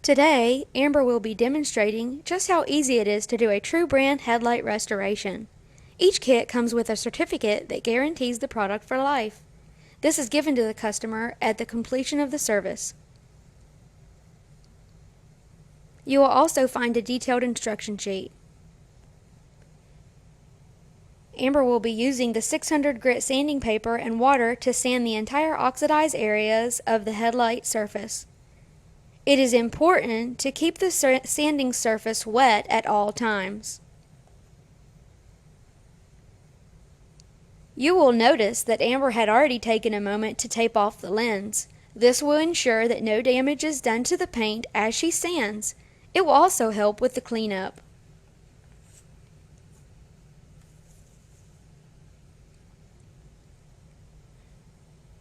Today, Amber will be demonstrating just how easy it is to do a true brand headlight restoration. Each kit comes with a certificate that guarantees the product for life. This is given to the customer at the completion of the service. You will also find a detailed instruction sheet. Amber will be using the 600 grit sanding paper and water to sand the entire oxidized areas of the headlight surface. It is important to keep the sanding surface wet at all times. You will notice that Amber had already taken a moment to tape off the lens. This will ensure that no damage is done to the paint as she sands. It will also help with the cleanup.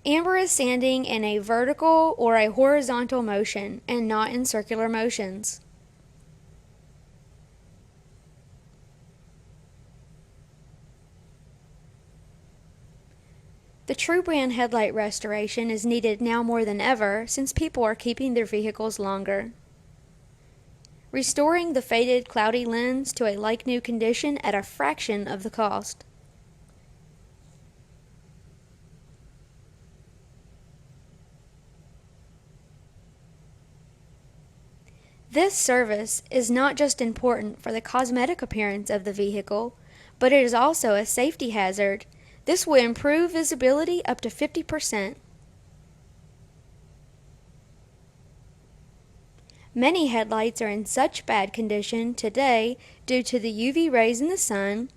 Amber is sanding in a vertical or a horizontal motion and not in circular motions. The true brand headlight restoration is needed now more than ever since people are keeping their vehicles longer. Restoring the faded, cloudy lens to a like-new condition at a fraction of the cost. This service is not just important for the cosmetic appearance of the vehicle, but it is also a safety hazard. This will improve visibility up to 50%. Many headlights are in such bad condition today due to the UV rays in the sun,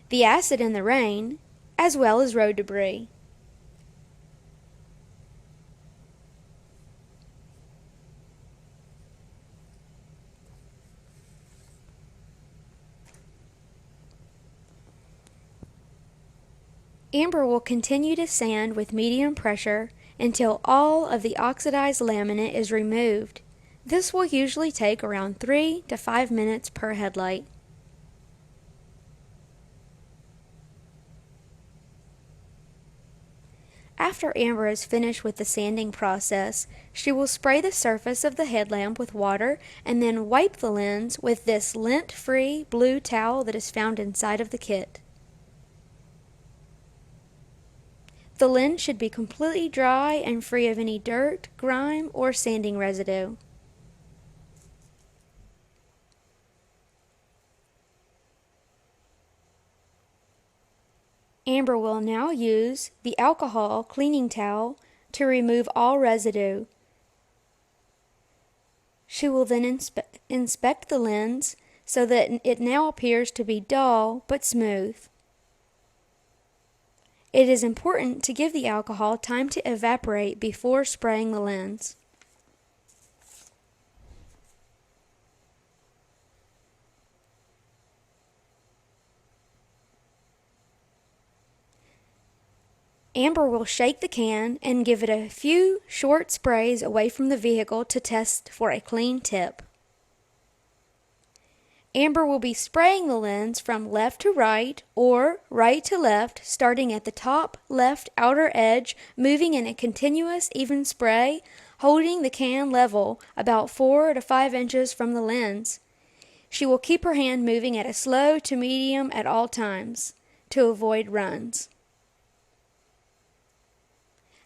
the acid in the rain, as well as road debris. Amber will continue to sand with medium pressure until all of the oxidized laminate is removed. This will usually take around 3 to 5 minutes per headlight. After Amber is finished with the sanding process, she will spray the surface of the headlamp with water and then wipe the lens with this lint-free blue towel that is found inside of the kit. The lens should be completely dry and free of any dirt, grime, or sanding residue. Amber will now use the alcohol cleaning towel to remove all residue. She will then inspect the lens so that it now appears to be dull but smooth. It is important to give the alcohol time to evaporate before spraying the lens. Amber will shake the can and give it a few short sprays away from the vehicle to test for a clean tip. Amber will be spraying the lens from left to right or right to left, starting at the top left outer edge, moving in a continuous even spray, holding the can level about 4 to 5 inches from the lens. She will keep her hand moving at a slow to medium at all times to avoid runs.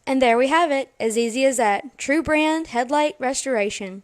And there we have it, as easy as that. True brand headlight restoration.